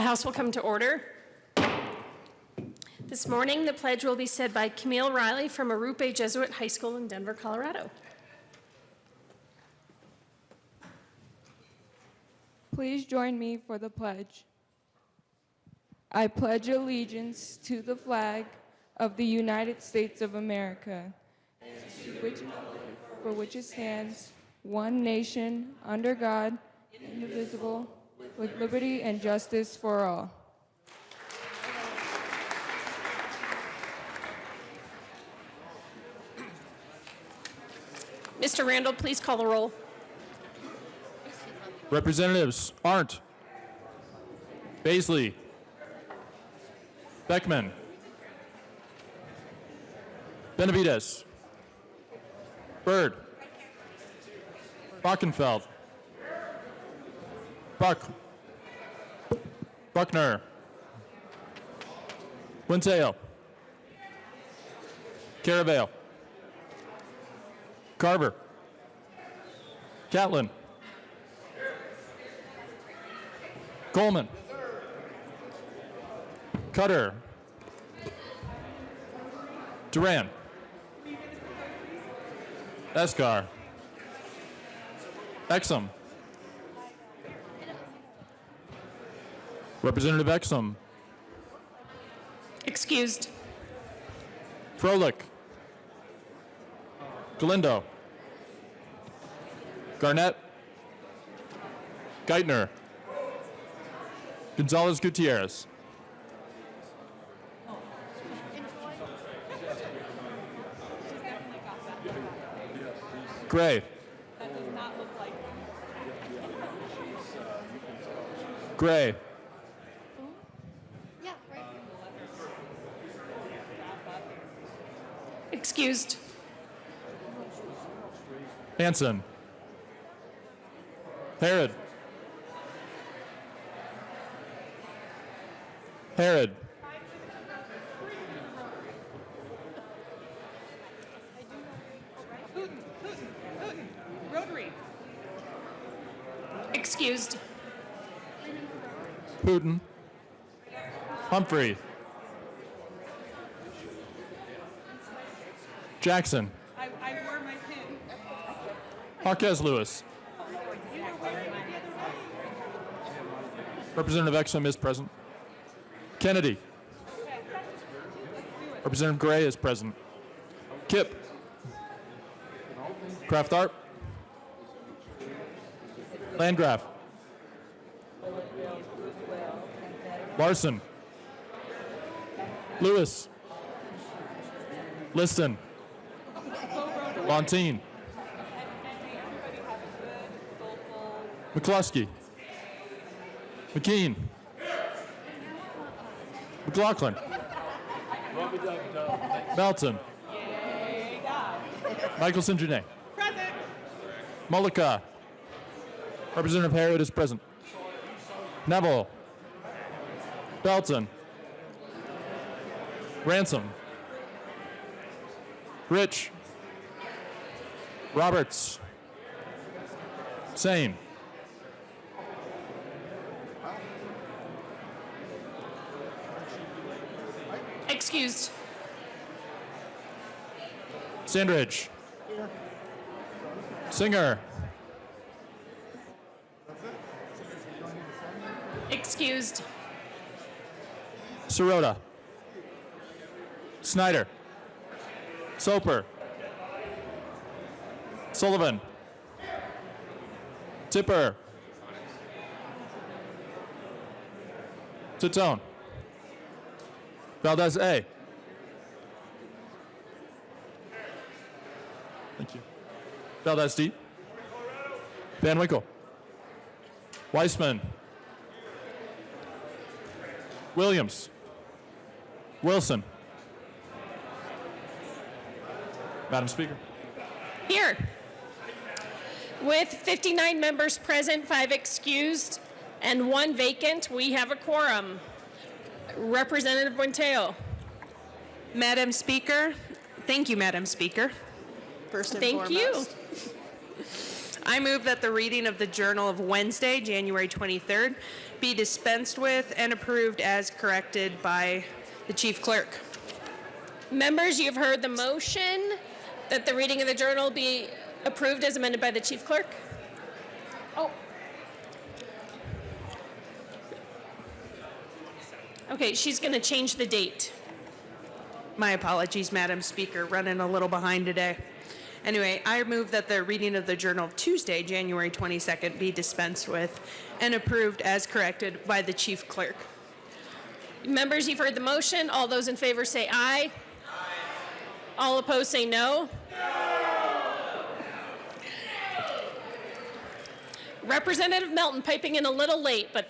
House will come to order. This morning, the pledge will be said by Camille Riley from Arupe Jesuit High School in Denver, Colorado. Please join me for the pledge. I pledge allegiance to the flag of the United States of America, for which it stands, one nation, under God, indivisible, with liberty and justice for all. Mr. Randall, please call the roll. Representatives Arndt, Baisley, Beckman, Benavides, Byrd, Bockenfeld, Buckner, Quinteo, Caravale, Carver, Catlin, Coleman, Cutter, Duran, Escar, Exum, Representative Exum, Excused. Froelich, Galindo, Garnett, Geithner, Gonzalez Gutierrez, Gray, Gray, Excused. Hanson, Herod, Herod, Rotary. Excused. Putin, Humphrey, Jackson, I wore my pin. Marquez Lewis. Representative Exum is present. Kennedy. Representative Gray is present. Kipp. Kraft Art. Landgraf. Larson. Lewis. Liston. Montine. McCluskey. McKean. McLaughlin. Melton. Michelson Janae. Present. Mullica. Representative Harrod is present. Neville. Belton. Ransom. Rich. Roberts. Sane. Excused. Sandridge. Singer. Excused. Sirota. Snyder. Soper. Sullivan. Tipper. Titone. Valdez A. Thank you. Valdez D. Van Winkle. Weissman. Williams. Wilson. Madam Speaker. Here. With 59 members present, 5 excused, and 1 vacant, we have a quorum. Representative Buenteo. Madam Speaker, thank you, Madam Speaker. First and Thank you. foremost. I move that the reading of the Journal of Wednesday, January 23rd, be dispensed with and approved as corrected by the Chief Clerk. Members, you've heard the motion that the reading of the journal be approved as amended by the Chief Clerk. Oh. Okay, she's going to change the date. My apologies, Madam Speaker, running a little behind today. Anyway, I move that the reading of the Journal of Tuesday, January 22nd, be dispensed with and approved as corrected by the Chief Clerk. Members, you've heard the motion. All those in favor say aye. Aye. All opposed say no. Representative Melton piping in a little late, but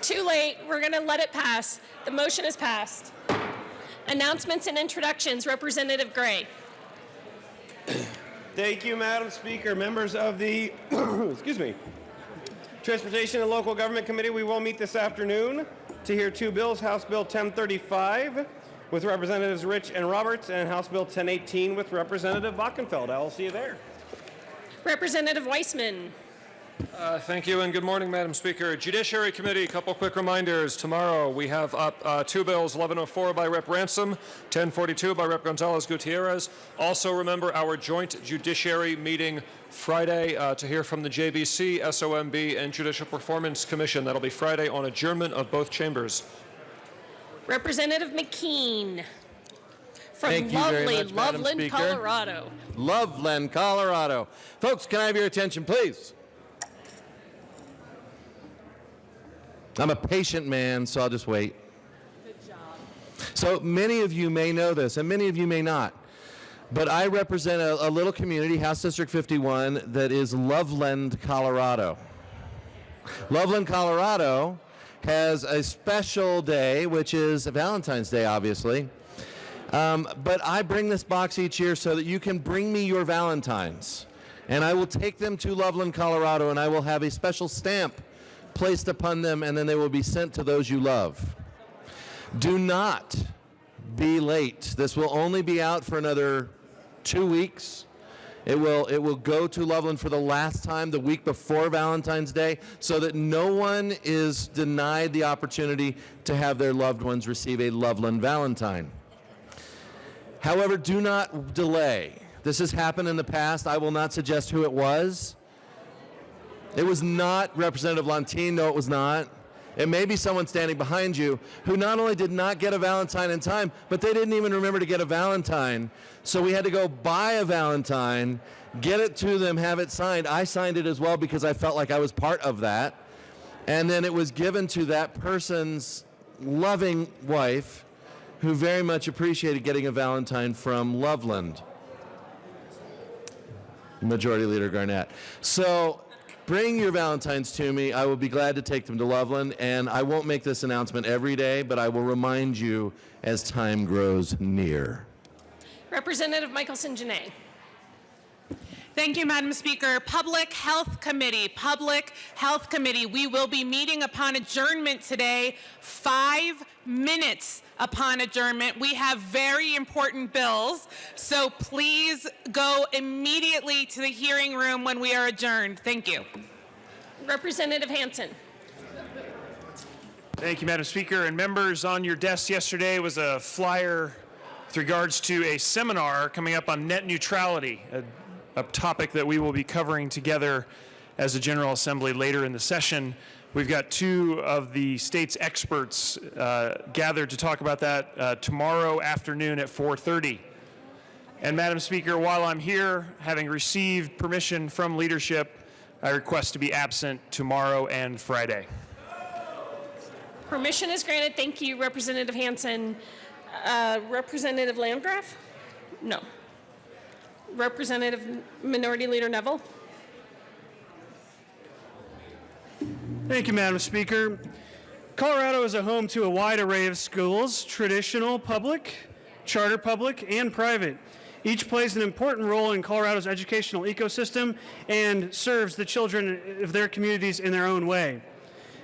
too late. We're going to let it pass. The motion is passed. Announcements and introductions. Representative Gray. Thank you, Madam Speaker. Members of the excuse me, Transportation and Local Government Committee, we will meet this afternoon to hear two bills, House Bill 1035 with Representatives Rich and Roberts, and House Bill 1018 with Representative Bockenfeld. I will see you there. Representative Weissman. Thank you and good morning, Madam Speaker. Judiciary Committee, a couple quick reminders. Tomorrow we have up two bills, 1104 by Rep. Ransom, 1042 by Rep. Gonzalez Gutierrez. Also remember our joint judiciary meeting Friday to hear from the JBC, SOMB, and Judicial Performance Commission. That'll be Friday on adjournment of both chambers. Representative McKean. From Thank you very lovely much, Madam Loveland, Speaker. Colorado. Loveland, Colorado. Folks, can I have your attention, please? I'm a patient man, so I'll just wait. Good job. So many of you may know this, and many of you may not. But I represent a little community, House District 51, that is Loveland, Colorado. Loveland, Colorado has a special day, which is Valentine's Day, obviously. But I bring this box each year so that you can bring me your Valentines. And I will take them to Loveland, Colorado, and I will have a special stamp placed upon them, and then they will be sent to those you love. Do not be late. This will only be out for another 2 weeks. It will go to Loveland for the last time the week before Valentine's Day, so that no one is denied the opportunity to have their loved ones receive a Loveland Valentine. However, do not delay. This has happened in the past. I will not suggest who it was. It was not Representative Lantine. No, it was not. It may be someone standing behind you who not only did not get a Valentine in time, but they didn't even remember to get a Valentine. So we had to go buy a Valentine, get it to them, have it signed. I signed it as well because I felt like I was part of that. And then it was given to that person's loving wife, who very much appreciated getting a Valentine from Loveland. Majority Leader Garnett. So bring your Valentines to me. I will be glad to take them to Loveland, and I won't make this announcement every day, but I will remind you as time grows near. Representative Michelson-Jeannet. Thank you, Madam Speaker. Public Health Committee, we will be meeting upon adjournment today, 5 minutes upon adjournment. We have very important bills, so please go immediately to the hearing room when we are adjourned. Thank you. Representative Hansen. Thank you, Madam Speaker. And members, on your desks yesterday was a flyer with regards to a seminar coming up on net neutrality, a topic that we will be covering together as a General Assembly later in the session. We've got two of the state's experts gathered to talk about that tomorrow afternoon at 4:30. And Madam Speaker, while I'm here, having received permission from leadership, I request to be absent tomorrow and Friday. Permission is granted. Thank you, Representative Hansen. Representative Landgraf? No. Representative Minority Leader Neville? Thank you, Madam Speaker. Colorado is a home to a wide array of schools, traditional public, charter public, and private. Each plays an important role in Colorado's educational ecosystem and serves the children of their communities in their own way.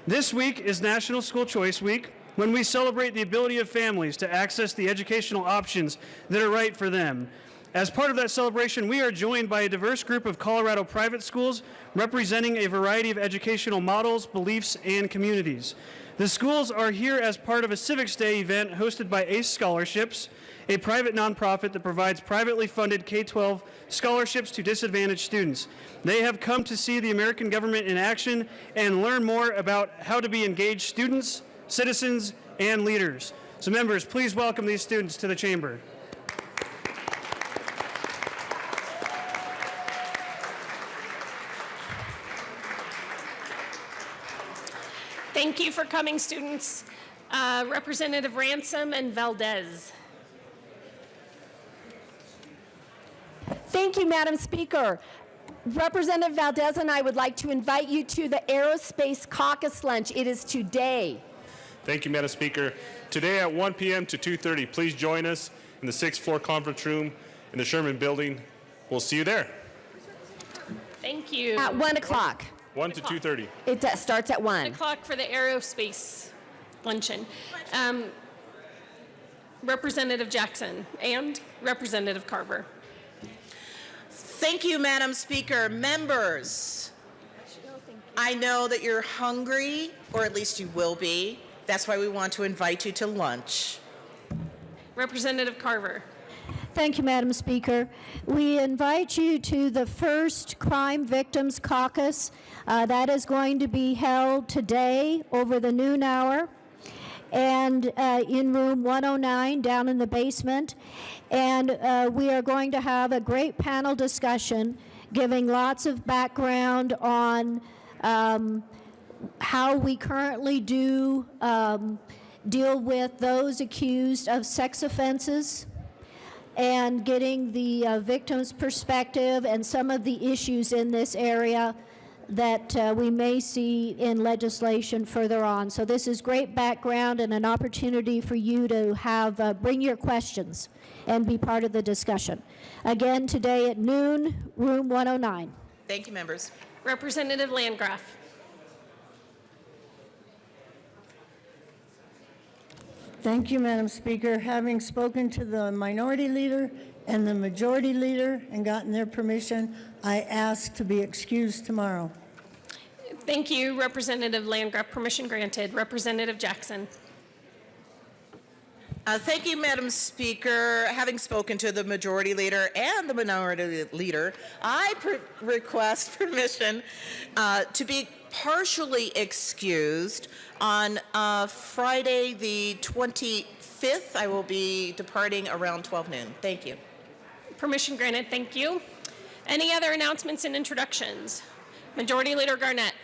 This week is National School Choice Week, when we celebrate the ability of families to access the educational options that are right for them. As part of that celebration, we are joined by a diverse group of Colorado private schools representing a variety of educational models, beliefs, and communities. The schools are here as part of a Civics Day event hosted by ACE Scholarships, a private nonprofit that provides privately funded K-12 scholarships to disadvantaged students. They have come to see the American government in action and learn more about how to be engaged students, citizens, and leaders. So members, please welcome these students to the chamber. Thank you for coming, students. Representative Ransom and Valdez. Thank you, Madam Speaker. Representative Valdez and I would like to invite you to the Aerospace Caucus Lunch. It is today. Thank you, Madam Speaker. Today at 1 p.m. to 2:30, please join us in the 6th floor conference room in the Sherman Building. We'll see you there. Thank you. At 1 o'clock. 1 to 2:30. It starts at 1. 1 o'clock for the aerospace luncheon. Representative Jackson and Representative Carver. Thank you, Madam Speaker. Members, I know that you're hungry, or at least you will be. That's why we want to invite you to lunch. Representative Carver. Thank you, Madam Speaker. We invite you to the first Crime Victims Caucus. That is going to be held today over the noon hour and in room 109 down in the basement. And we are going to have a great panel discussion giving lots of background on how we currently do deal with those accused of sex offenses, and getting the victim's perspective and some of the issues in this area that we may see in legislation further on. So this is great background and an opportunity for you to have bring your questions and be part of the discussion. Again, today at noon, room 109. Thank you, members. Representative Landgraf. Thank you, Madam Speaker. Having spoken to the minority leader and the majority leader and gotten their permission, I ask to be excused tomorrow. Thank you, Representative Landgraf. Permission granted. Representative Jackson. Thank you, Madam Speaker. Having spoken to the majority leader and the minority leader, I request permission to be partially excused on Friday the 25th. I will be departing around 12 noon. Thank you. Permission granted. Thank you. Any other announcements and introductions? Majority Leader Garnett.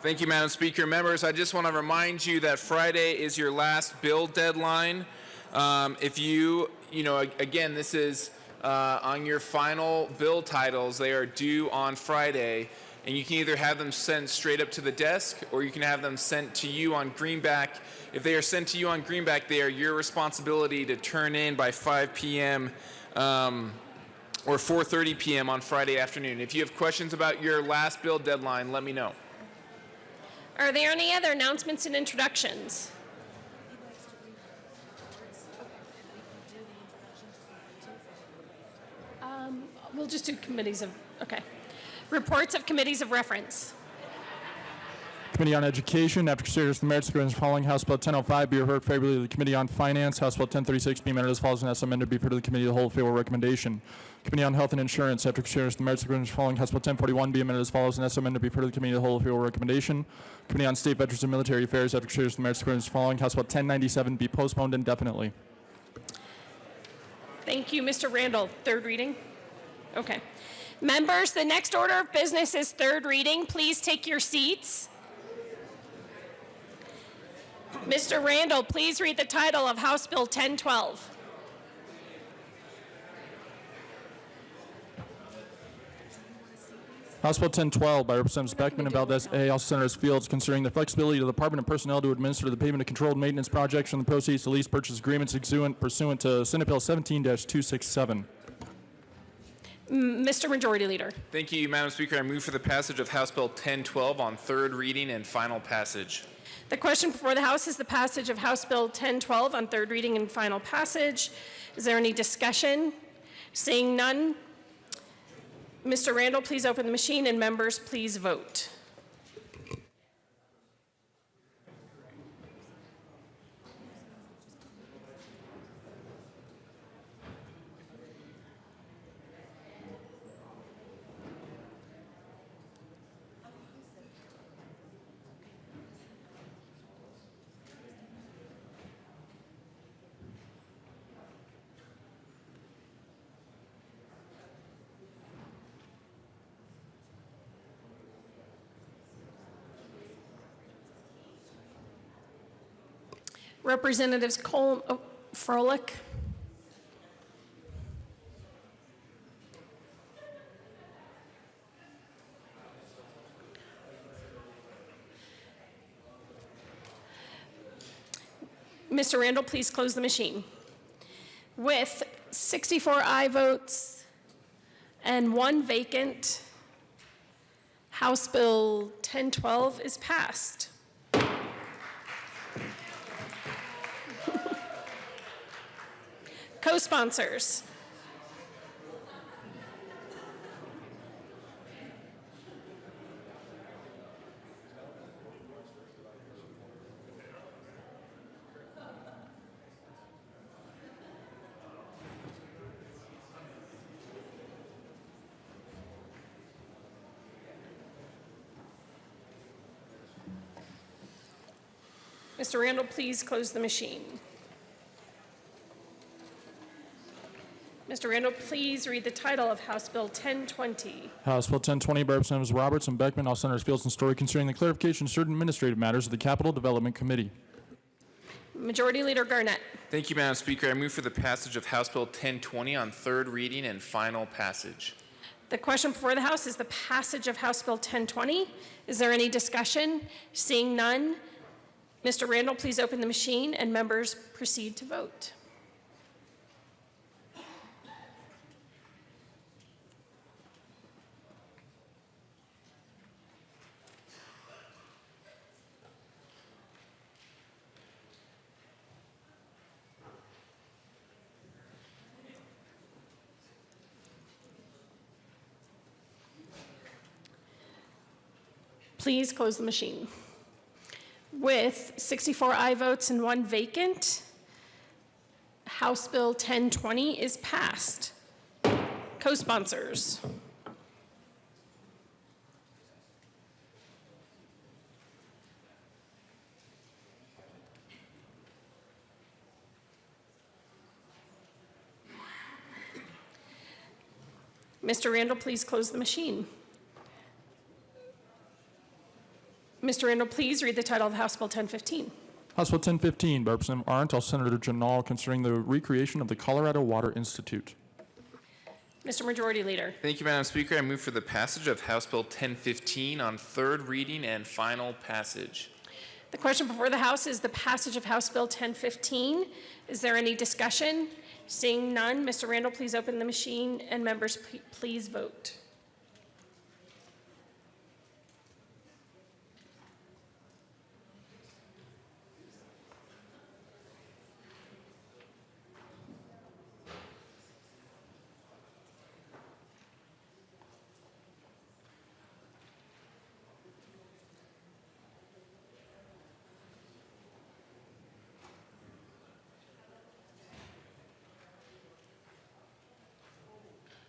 Thank you, Madam Speaker. Members, I just want to remind you that Friday is your last bill deadline. If you know, again, this is on your final bill titles. They are due on Friday, and you can either have them sent straight up to the desk, or you can have them sent to you on greenback. If they are sent to you on greenback, they are your responsibility to turn in by 5 p.m. Or 4:30 p.m. on Friday afternoon. If you have questions about your last bill deadline, let me know. Are there any other announcements and introductions? We'll just do committees of, okay. Reports of committees of reference. Committee on Education, after consideration of the merits of the following, House Bill 1005 be referred favorably to the Committee on Finance. House Bill 1036 be amended as follows and as amended be referred to the Committee of the Whole favorable recommendation. Committee on Health and Insurance, after consideration of the merits of the following, House Bill 1041 be amended as follows and as amended be referred to the Committee of the Whole favorable recommendation. Committee on State Veterans and Military Affairs, after consideration of the merits of the following, House Bill 1097 be postponed indefinitely. Thank you, Mr. Randall. Third reading? Okay. Members, the next order of business is third reading. Please take your seats. Mr. Randall, please read the title of House Bill 1012. House Bill 1012 by Representatives Beckman and Valdez A. Also Senators Fields, considering the flexibility of the Department of Personnel to administer the payment of controlled maintenance projects from the proceeds to lease purchase agreements pursuant to Senate Bill 17-267. Mr. Majority Leader. Thank you, Madam Speaker. I move for the passage of House Bill 1012 on third reading and final passage. The question before the House is the passage of House Bill 1012 on third reading and final passage. Is there any discussion? Seeing none, Mr. Randall, please open the machine, and members, please vote. Representatives Froelich. Mr. Randall, please close the machine. With 64 aye votes and 1 vacant, House Bill 1012 is passed. Co-sponsors. Mr. Randall, please close the machine. Mr. Randall, please read the title of House Bill 1020. House Bill 1020 by Representatives Roberts and Beckman, all Senators Fields and Story, concerning the clarification of certain administrative matters of the Capital Development Committee. Majority Leader Garnett. Thank you, Madam Speaker. I move for the passage of House Bill 1020 on third reading and final passage. The question before the House is the passage of House Bill 1020. Is there any discussion? Seeing none, Mr. Randall, please open the machine, and members proceed to vote. Please close the machine. With 64 aye votes and 1 vacant, House Bill 1020 is passed. Co-sponsors. Mr. Randall, please close the machine. Mr. Randall, please read the title of House Bill 1015. House Bill 1015 by Representative Arndt, all Senator Janal, concerning the recreation of the Colorado Water Institute. Mr. Majority Leader. Thank you, Madam Speaker. I move for the passage of House Bill 1015 on third reading and final passage. The question before the House is the passage of House Bill 1015. Is there any discussion? Seeing none, Mr. Randall, please open the machine, and members, please vote.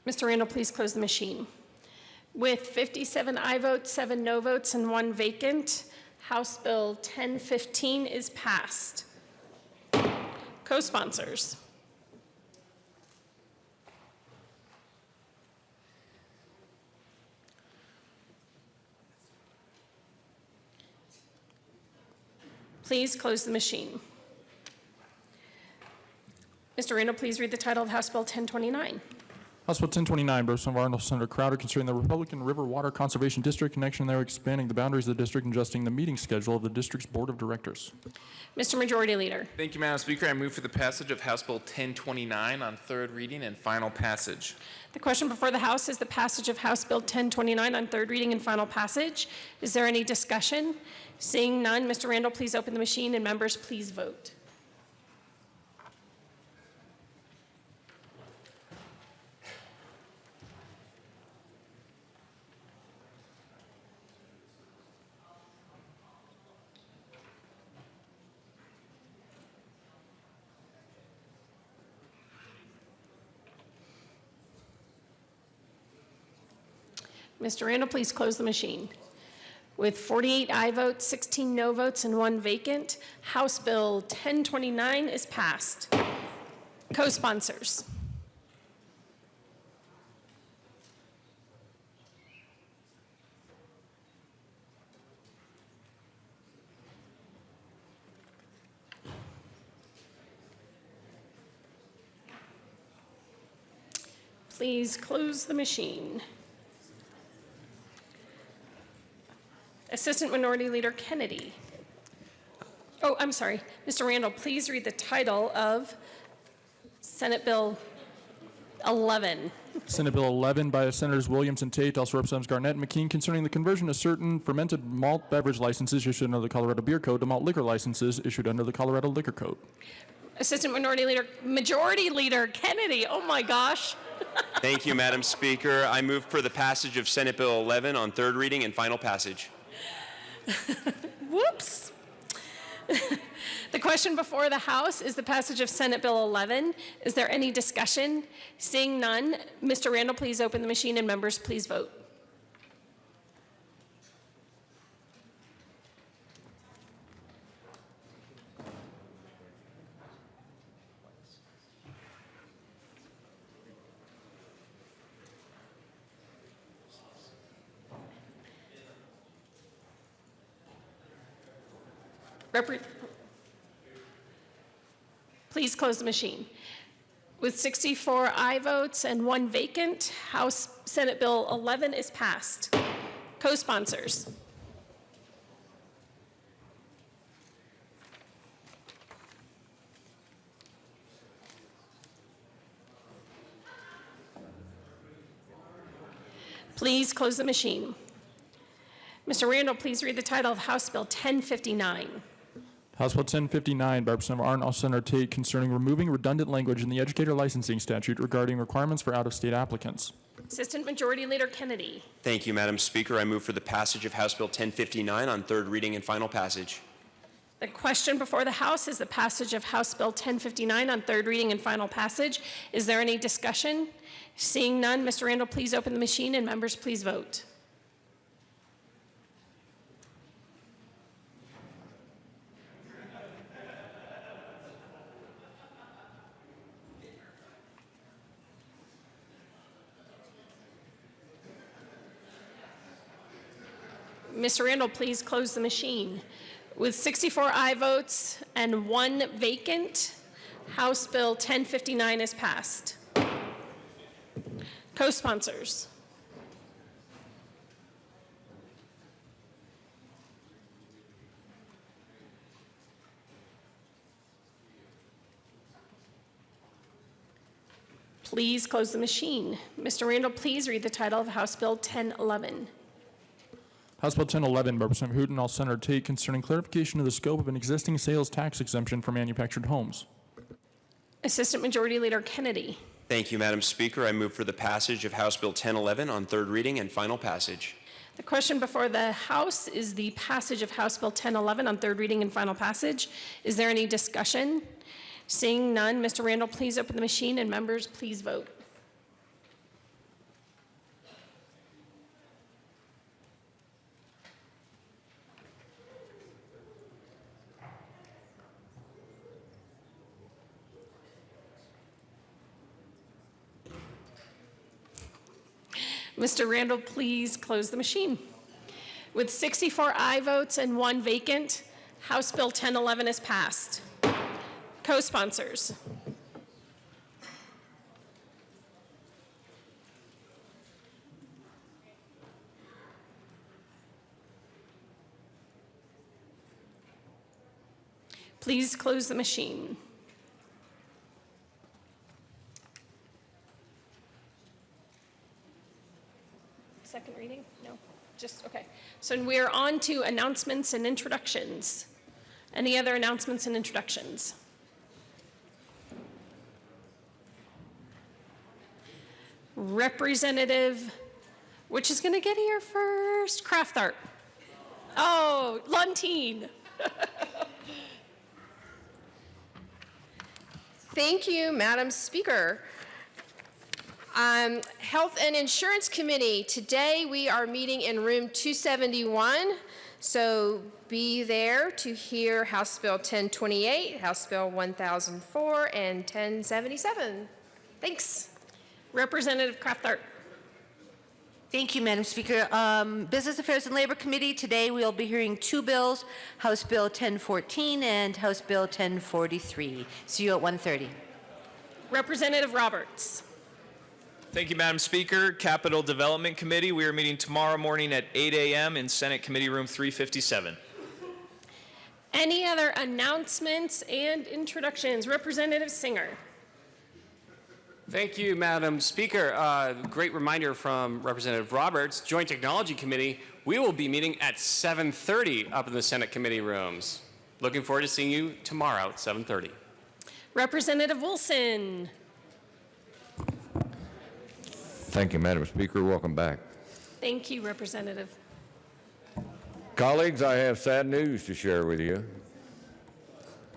Mr. Randall, please close the machine. With 57 aye votes, 7 no votes, and 1 vacant, House Bill 1015 is passed. Co-sponsors. Please close the machine. Mr. Randall, please read the title of House Bill 1029. House Bill 1029 by Representative Arnold, Senator Crowder, concerning the Republican River Water Conservation District, connection there expanding the boundaries of the district and adjusting the meeting schedule of the district's Board of Directors. Mr. Majority Leader. Thank you, Madam Speaker. I move for the passage of House Bill 1029 on third reading and final passage. The question before the House is the passage of House Bill 1029 on third reading and final passage. Is there any discussion? Seeing none, Mr. Randall, please open the machine, and members, please vote. Mr. Randall, please close the machine. With 48 aye votes, 16 no votes, and 1 vacant, House Bill 1029 is passed. Co-sponsors. Please close the machine. Assistant Minority Leader Kennedy. Oh, I'm sorry. Mr. Randall, please read the title of Senate Bill 11. Senate Bill 11 by Senators Williams and Tate, also Representatives Garnett and McKean, concerning the conversion of certain fermented malt beverage licenses issued under the Colorado Beer Code to malt liquor licenses issued under the Colorado Liquor Code. Assistant Majority Leader Kennedy. Oh my gosh. Thank you, Madam Speaker. I move for the passage of Senate Bill 11 on third reading and final passage. Whoops. The question before the House is the passage of Senate Bill 11. Is there any discussion? Seeing none, Mr. Randall, please open the machine and members, please vote. Please close the machine. With 64 aye votes and 1 vacant, House Senate Bill 11 is passed. Co-sponsors. Please close the machine. Mr. Randall, please read the title of House Bill 1059. House Bill 1059 by Representative Arndt, also Senator Tate, concerning removing redundant language in the educator licensing statute regarding requirements for out-of-state applicants. Assistant Majority Leader Kennedy. Thank you, Madam Speaker. I move for the passage of House Bill 1059 on third reading and final passage. The question before the House is the passage of House Bill 1059 on third reading and final passage. Is there any discussion? Seeing none, Mr. Randall, please open the machine and members, please vote. Mr. Randall, please close the machine. With 64 aye votes and 1 vacant, House Bill 1059 is passed. Co-sponsors. Please close the machine. Mr. Randall, please read the title of House Bill 1011. House Bill 1011 by Representative Hooten, all Senator Tate, concerning clarification of the scope of an existing sales tax exemption for manufactured homes. Assistant Majority Leader Kennedy. Thank you, Madam Speaker. I move for the passage of House Bill 1011 on third reading and final passage. The question before the House is the passage of House Bill 1011 on third reading and final passage. Is there any discussion? Seeing none, Mr. Randall, please open the machine and members, please vote. Mr. Randall, please close the machine. With 64 aye votes and 1 vacant, House Bill 1011 is passed. Co-sponsors. Please close the machine. Second reading? No, just, okay. So we are on to announcements and introductions. Any other announcements and introductions? Representative, which is going to get here first? Kraftart. Oh, Luntine. Thank you, Madam Speaker. Health and Insurance Committee. Today we are meeting in room 271. So be there to hear House Bill 1028, House Bill 1004, and 1077. Thanks. Representative Kraft-Tharp. Thank you, Madam Speaker. Business Affairs and Labor Committee, today we'll be hearing two bills, House Bill 1014 and House Bill 1043. See you at 1:30. Representative Roberts. Thank you, Madam Speaker. Capital Development Committee, we are meeting tomorrow morning at 8 a.m. in Senate Committee Room 357. Any other announcements and introductions? Representative Singer. Thank you, Madam Speaker. Great reminder from Representative Roberts. Joint Technology Committee, we will be meeting at 7:30 up in the Senate committee rooms. Looking forward to seeing you tomorrow at 7:30. Representative Wilson. Thank you, Madam Speaker. Welcome back. Thank you, Representative. Colleagues, I have sad news to share with you.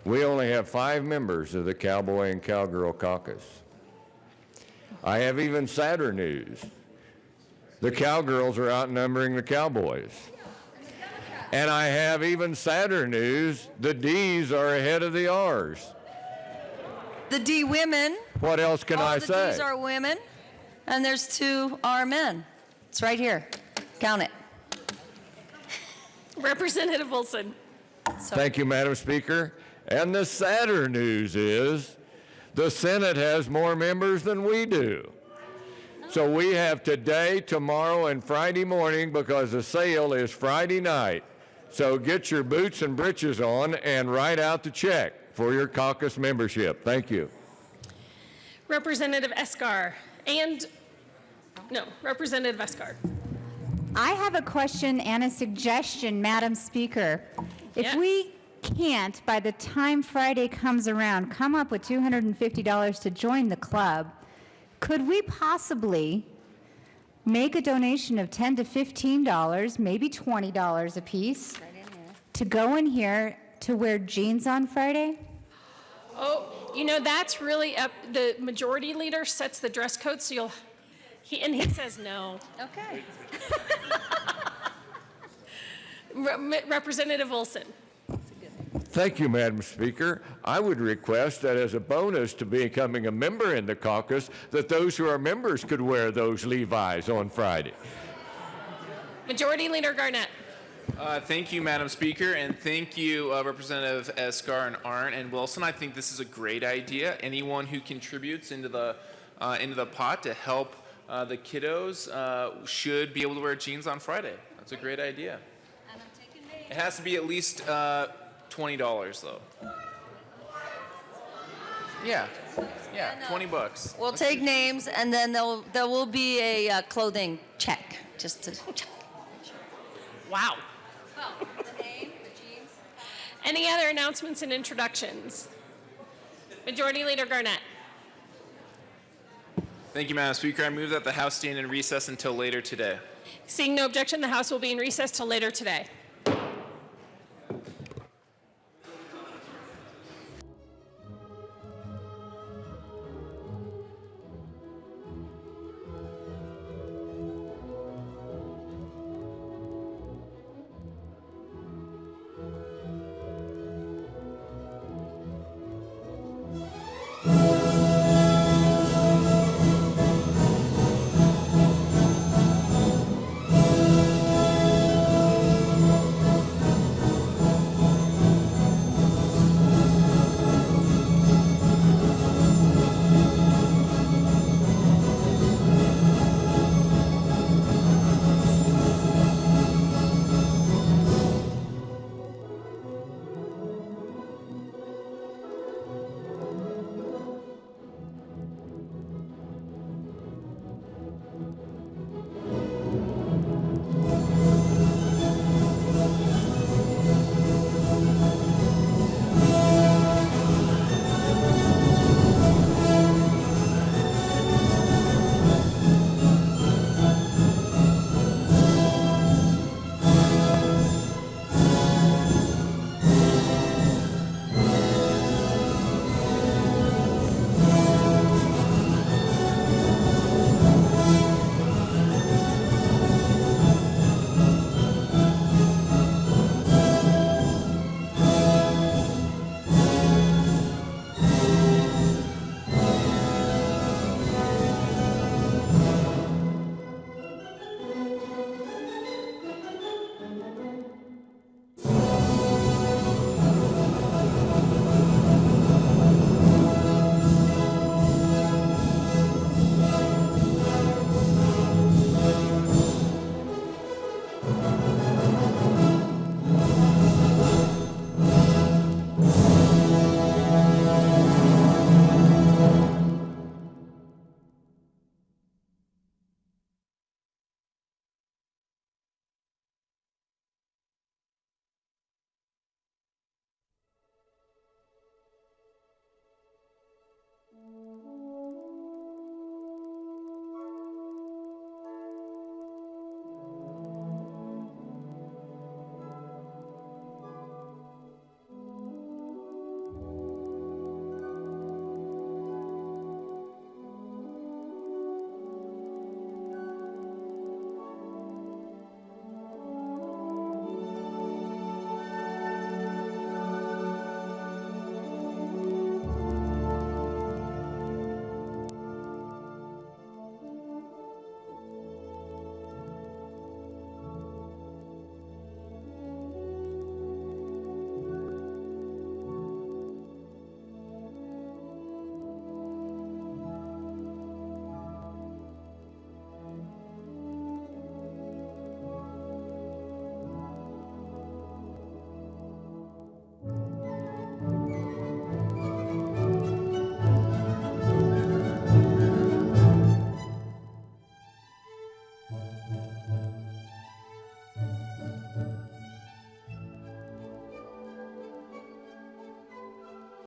We only have 5 members of the Cowboy and Cowgirl Caucus. I have even sadder news. The Cowgirls are outnumbering the Cowboys. And I have even sadder news. The D's are ahead of the R's. The D women. What else can I say? All the D's are women, and there's 2 R men. It's right here. Count it. Representative Wilson. Thank you, Madam Speaker. And the sadder news is the Senate has more members than we do. So we have today, tomorrow, and Friday morning because the sale is Friday night. So get your boots and britches on and write out the check for your caucus membership. Thank you. Representative Escar. Representative Escar. I have a question and a suggestion, Madam Speaker. If we can't, by the time Friday comes around, come up with $250 to join the club, could we possibly make a donation of $10 to $15, maybe $20 a piece, to go in here to wear jeans on Friday? Oh, that's really up. The majority leader sets the dress code, so he says no. Okay. Representative Wilson. Thank you, Madam Speaker. I would request that as a bonus to becoming a member in the caucus, that those who are members could wear those Levi's on Friday. Majority Leader Garnett. Thank you, Madam Speaker, and thank you, Representative Escar and Arndt and Wilson. I think this is a great idea. Anyone who contributes into the pot to help the kiddos should be able to wear jeans on Friday. That's a great idea. And I'm taking names. It has to be at least $20, though. Yeah, $20. We'll take names, and then there will be a clothing check, just to. Wow. Any other announcements and introductions? Majority Leader Garnett. Thank you, Madam Speaker. I move that the House stand in recess until later today. Seeing no objection, the House will be in recess till later today.